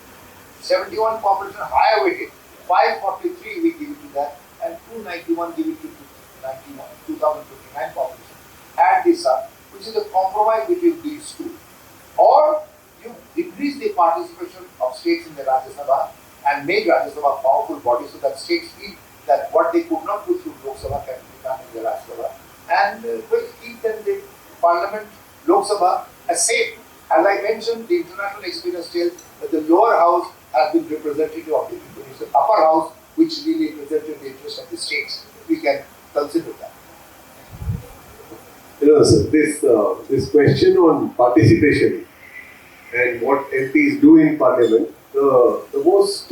71 population higher weighting. 543 we give it to that, and 291 give it to 2059 population. Add this up, which is a compromise between these two. Or you increase the participation of states in the Rajya Sabha and make Rajya Sabha a powerful body so that states feel that what they could not do through Lok Sabha can be done in the Rajya Sabha. And keep them the Parliament, Lok Sabha as safe. As I mentioned, the international experience tells that the lower house has been representative of the people. It's the upper house which really represented the interest of the states. We can consider that. Sir, this question on participation and what MPs do in Parliament, the most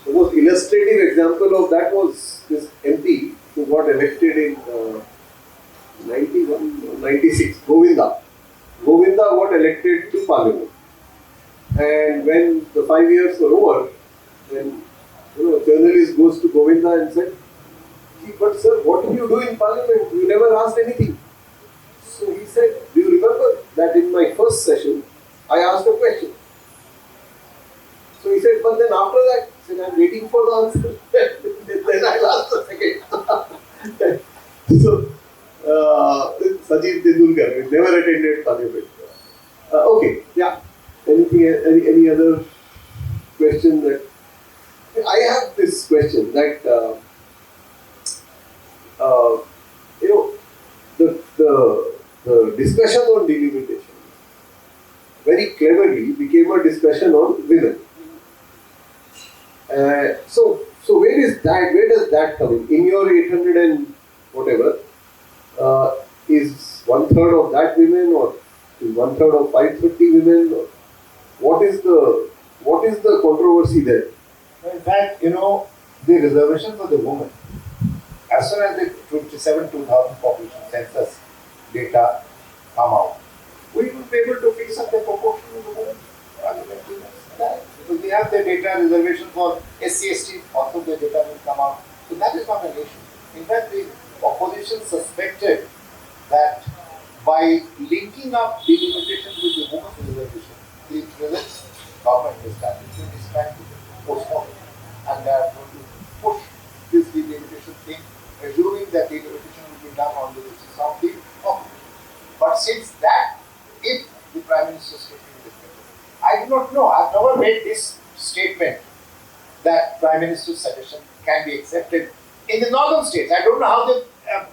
illustrative example of that was this MP who got elected in 91, 96, Govinda. Govinda got elected to Parliament. And when the 5 years were over, then a journalist goes to Govinda and said, "But sir, what did you do in Parliament? You never asked anything." So he said, "Do you remember that in my first session, I asked a question?" So he said, "But then after that," he said, "I'm waiting for the answer." Then I'll ask the second. So, Sachin Tendulkar never attended Parliament. Okay, yeah. Any other question that I have this question that the discussion on delimitation very cleverly became a discussion on women. So where is that? Where does that come in your 800 and whatever? Is 1/3 of that women, or is 1/3 of 530 women? Or what is the controversy there? In fact, the reservation for the women, as soon as the 2000 population census data come out, we will be able to fix up the proportion of the women. Because we have the data reservation for SC/ST, also the data will come out. So that is not an issue. In fact, the opposition suspected that by linking up delimitation with the women's reservation, the present government is trying to postpone it. And they are going to push this delimitation thing, assuming that delimitation will be done on the basis of the population. But since that, if the Prime Minister's statement is accepted, I do not know, I've never made this statement that Prime Minister's suggestion can be accepted in the northern states. I don't know how the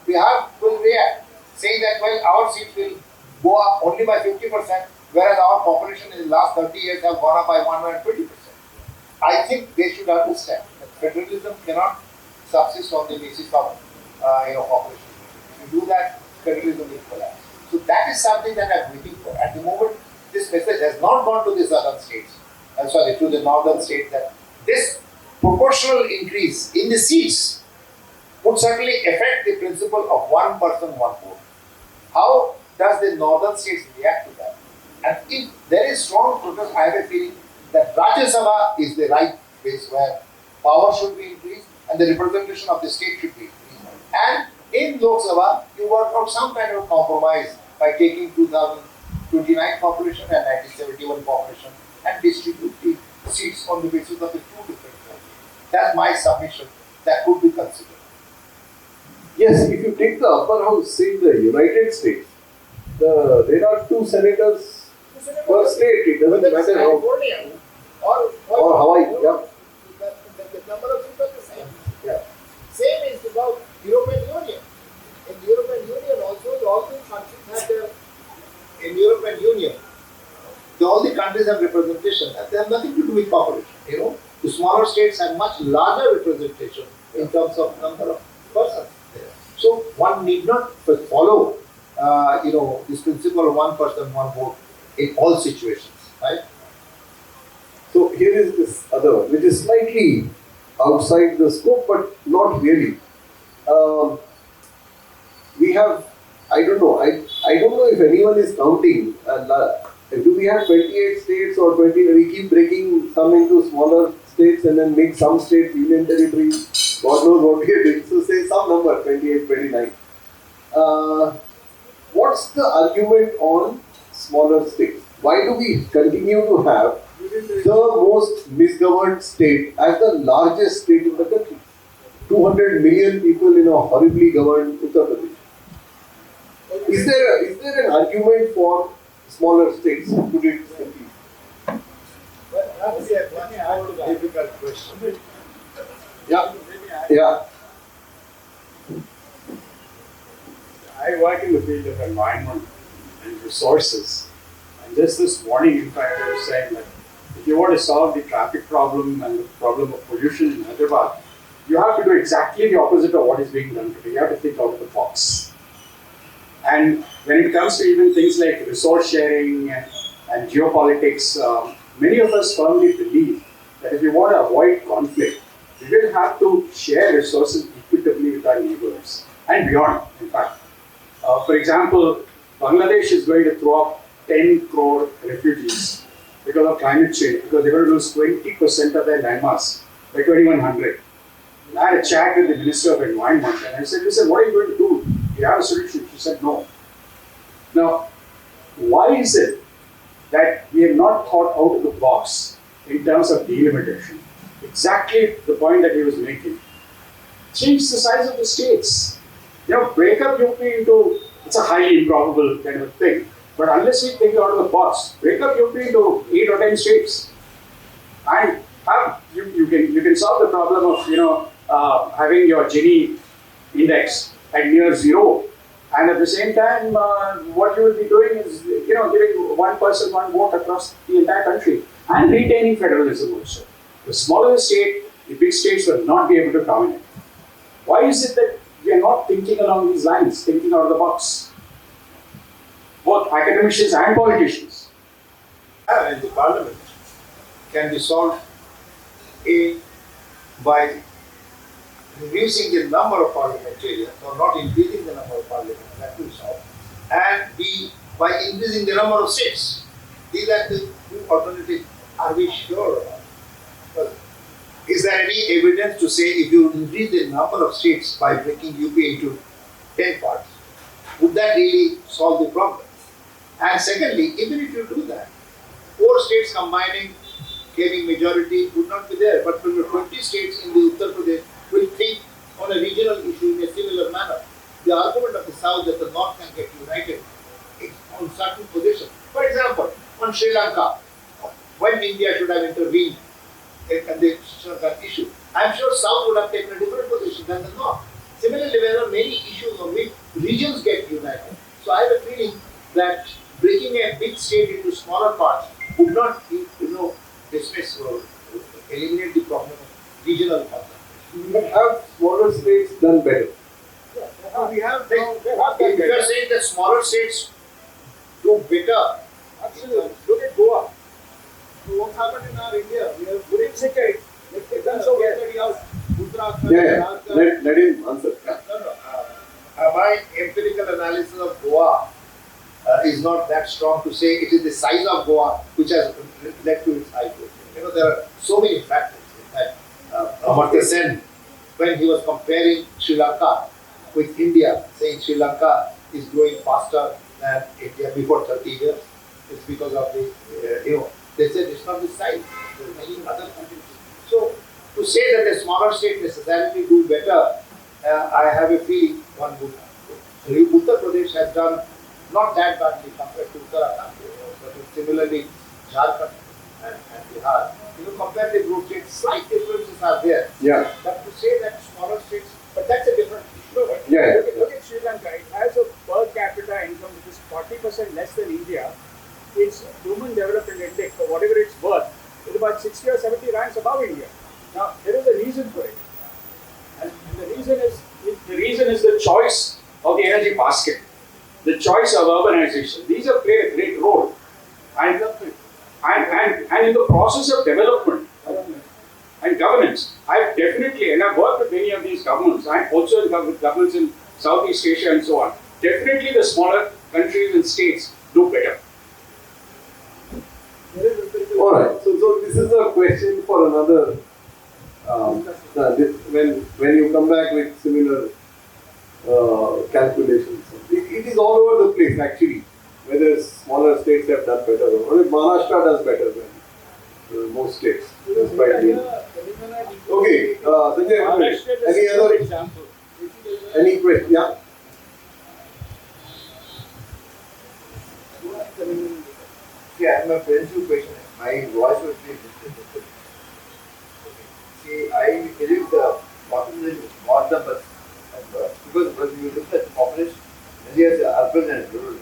Bihar will react, saying that, well, our seats will go up only by 50%, whereas our population in the last 30 years have gone up by 120%. I think they should understand that federalism cannot subsist on the basis of population. If you do that, federalism will collapse. So that is something that I'm waiting for. At the moment, this message has not gone to the southern states, to the northern states, that this proportional increase in the seats would certainly affect the principle of one person, one vote. How does the northern states react to that? And if there is strong protest, I have a feeling that Rajya Sabha is the right place where power should be increased and the representation of the state should be increased. And in Lok Sabha, you work out some kind of compromise by taking 2029 population and 1971 population and distribute the seats on the basis of the two different votes. That's my submission. That could be considered. Yes, if you take the upper house, say the United States, there are 2 senators per state. It doesn't matter how. California Or Hawaii, yeah. The number of seats are the same. Yeah. Same is about European Union. In the European Union also, all the countries have in European Union, all the countries have representation and they have nothing to do with population. The smaller states have much larger representation in terms of number of persons there. So one need not follow, this principle of one person, one vote in all situations, right? So here is this other one, which is slightly outside the scope, but not really. We have, I don't know if anyone is counting. Do we have 28 states or 20? We keep breaking some into smaller states and then make some states union territory. God knows what we are doing. So say some number, 28, 29. What's the argument on smaller states? Why do we continue to have the most misgoverned state as the largest state in the country? 200 million people in a horribly governed Uttar Pradesh. Is there an argument for smaller states? Could it simply? Well, that's a difficult question. Yeah. I work in the field of environment and resources. And just this morning, in fact, I was saying that if you want to solve the traffic problem and the problem of pollution in Hyderabad, you have to do exactly the opposite of what is being done today. You have to think out of the box. And when it comes to even things like resource sharing and geopolitics, many of us firmly believe that if you want to avoid conflict, we will have to share resources equitably with our neighbors and beyond, in fact. For example, Bangladesh is going to throw up 10 crore refugees because of climate change, because they're going to lose 20% of their landmass by 2100. I had a chat with the Minister of Environment and I said, listen, what are you going to do? Do you have a solution? She said, no. Now, why is it that we have not thought out of the box in terms of delimitation? Exactly the point that he was making. Change the size of the states. Break up UP into, it's a highly improbable kind of thing. But unless we think out of the box, break up UP into 8 or 10 states. And you can solve the problem of having your Gini index at near zero, and at the same time, what you will be doing is giving one person one vote across the entire country and retaining federalism also. The smaller the state, the big states will not be able to dominate. Why is it that we are not thinking along these lines, thinking out of the box? Both academicians and politicians. In the parliament can be solved A, by reducing the number of parliamentarians or not increasing the number of parliamentarians, that will solve, and B, by increasing the number of seats. These are the two alternatives. Are we sure about? Because is there any evidence to say if you increase the number of seats by breaking UP into 10 parts, would that really solve the problem? And secondly, even if you do that, 4 states combining, gaining majority would not be there, but when the 20 states in the Uttar Pradesh will think on a regional issue in a similar manner. The argument of the South that the North can get united on certain positions. For example, on Sri Lanka, when India should have intervened in the Sri Lankan issue, I am sure South would have taken a different position than the North. Similarly, there are many issues on which regions get united. So I have a feeling that breaking a big state into smaller parts would not, dismiss or eliminate the problem of regional concentration. But have smaller states done better? We have. If you are saying that smaller states do better, Absolutely. Look at Goa. So what happened in our India? We have put it second. Let's get done so study out. Uttarakhand, Jharkhand. Let him answer. My empirical analysis of Goa is not that strong to say it is the size of Goa which has led to its high growth. There are so many factors. In fact, Amartya Sen, when he was comparing Sri Lanka with India, saying Sri Lanka is growing faster than India before 30 years, it's because of the, they said it's not the size, there are many other countries. So, to say that the smaller states necessarily do better, I have a feeling one would. Uttar Pradesh has done not that badly compared to Uttarakhand, but similarly Jharkhand and Bihar. Compare the growth rates, slight differences are there. Yeah. But to say that smaller states, but that's a different issue. Yeah. Look at Sri Lanka. It has a per capita income which is 40% less than India. Its Human Development Index, or whatever it's worth, is about 60 or 70 ranks above India. Now, there is a reason for it. And the reason is the choice of the energy basket, the choice of urbanization. These have played a great role. And in the process of development and governance, I've definitely, and I've worked with many of these governments, and also with governments in Southeast Asia and so on, definitely the smaller countries and states do better. Alright, so this is a question for another, when you come back with similar calculations. It is all over the place actually, whether smaller states have done better or not. Maharashtra does better than most states. Despite okay, Sanjay, any other example? any question? Yeah. Yeah, my principal question. My voice was really different. See, I believe the population is more than because when you look at the population, there's urban and rural.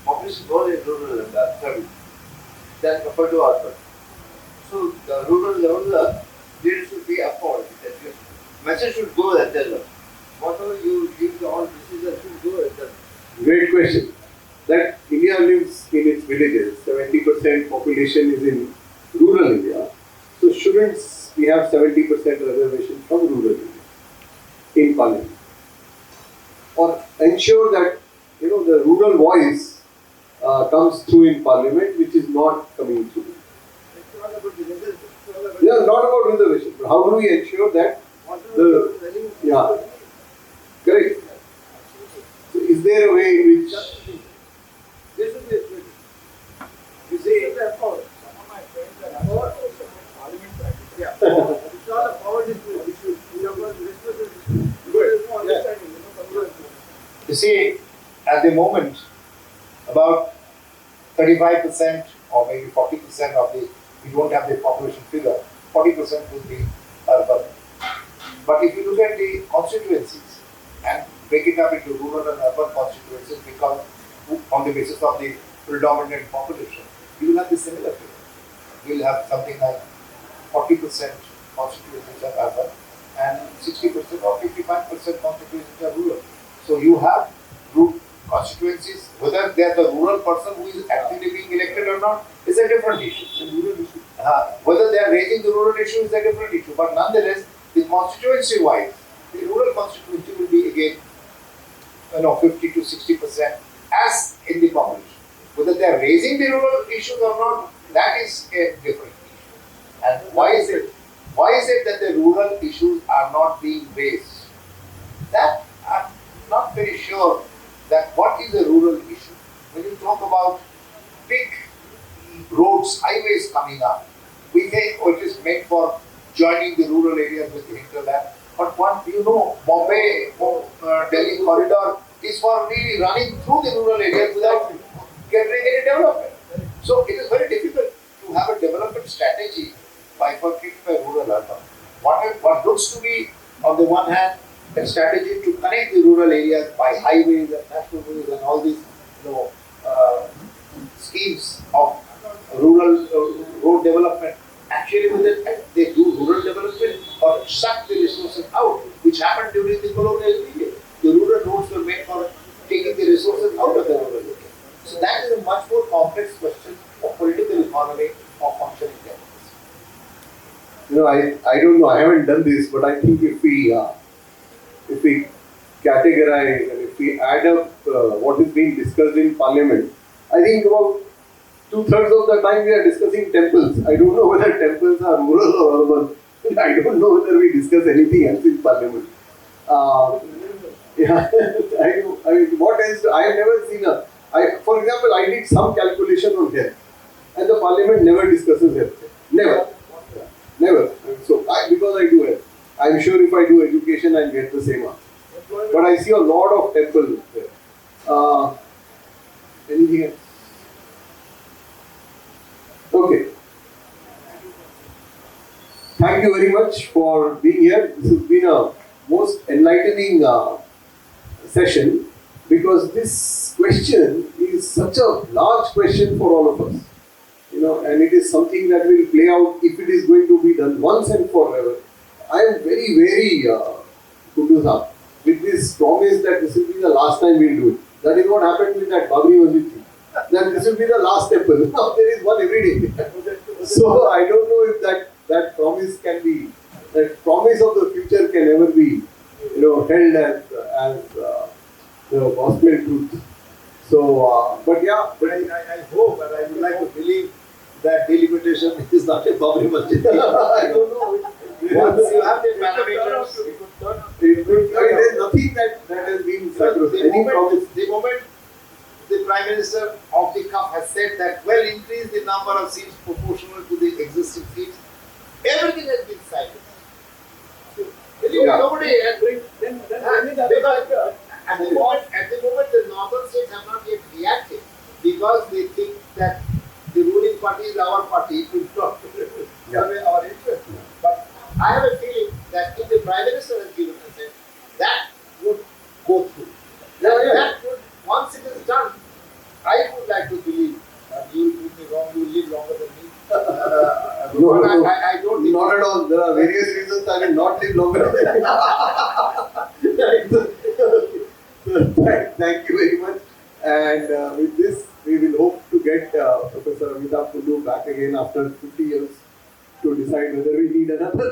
Population more in rural and urban than compared to urban. So the rural level, there should be afford. Message should go at that level. Whatever you give the all decisions should go at that level. Great question. That India lives in its villages. 70% population is in rural India. So shouldn't we have 70% reservation from rural India in parliament? Or ensure that the rural voice comes through in parliament, which is not coming through. Yeah, not about reservation, but how do we ensure that yeah, correct. So is there a way in which You see, some of my friends are parliamentary. Yeah. It's not a power dispute. We should discuss it. There is no understanding. You see, at the moment, about 35% or maybe 40% of the, we don't have the population figure, 40% will be urban. But if you look at the constituencies and break it up into rural and urban constituencies, because on the basis of the predominant population, you will have the similar figure. You will have something like 40% constituencies are urban and 60% or 55% constituencies are rural. So you have constituencies, whether they are the rural person who is actually being elected or not, is a different issue. Whether they are raising the rural issue is a different issue. But nonetheless, the constituency wise, the rural constituency will be again, 50 to 60% as in the population. Whether they are raising the rural issues or not, that is a different issue. And why is it? Why is it that the rural issues are not being raised? That I'm not very sure that what is a rural issue. When you talk about big roads, highways coming up, we think it is meant for joining the rural areas with the hinterland. But Bombay, Delhi corridor is for really running through the rural areas without getting any development. So it is very difficult to have a development strategy bifurcated by rural urban. What looks to be, on the one hand, a strategy to connect the rural areas by highways and national ways and all these schemes of rural road development. Actually, with it, they do rural development or suck the resources out, which happened during the colonial period. The rural roads were made for taking the resources out of the rural area. So that is a much more complex question of political economy of functioning democracy. I don't know, I haven't done this, but I think if we categorize and if we add up what is being discussed in Parliament, I think about 2/3 of the time we are discussing temples. I don't know whether temples are rural or urban. I don't know whether we discuss anything else in Parliament. Yeah, I mean, what else? I have never seen for example, I did some calculation on health, and the Parliament never discusses health. Never. Never. So, because I do health, I'm sure if I do education, I'll get the same answer. But I see a lot of temples there. Anything else? Okay. Thank you very much for being here. This has been a most enlightening session, because this question is such a large question for all of us. And it is something that will play out if it is going to be done once and forever. I am very, very Kudus with this promise that this will be the last time we will do it. That is what happened with that Babri Masjid thing. That this will be the last temple. Now there is one every day. So I don't know if that promise can be, that promise of the future can ever be, held as gospel truth. So, but I hope and I would like to believe that delimitation is not a Babri Masjid. I don't know. Once you have the parameters, there is nothing that has been the moment the Prime Minister of the CUF has said that increase the number of seats proportional to the existing seats, everything has been silent. Nobody has at the moment the northern states have not yet reacted, because they think that the ruling party is our party, it will not survey our interest. But I have a feeling that if the Prime Minister has given consent, that would go through. That would, once it is done, I would like to believe, you will prove me wrong, you will live longer than me. No, I don't think not at all. There are various reasons I will not live longer than Thank you very much. And with this, we will hope to get Professor Amitabh Kundu back again after 50 years to decide whether we need another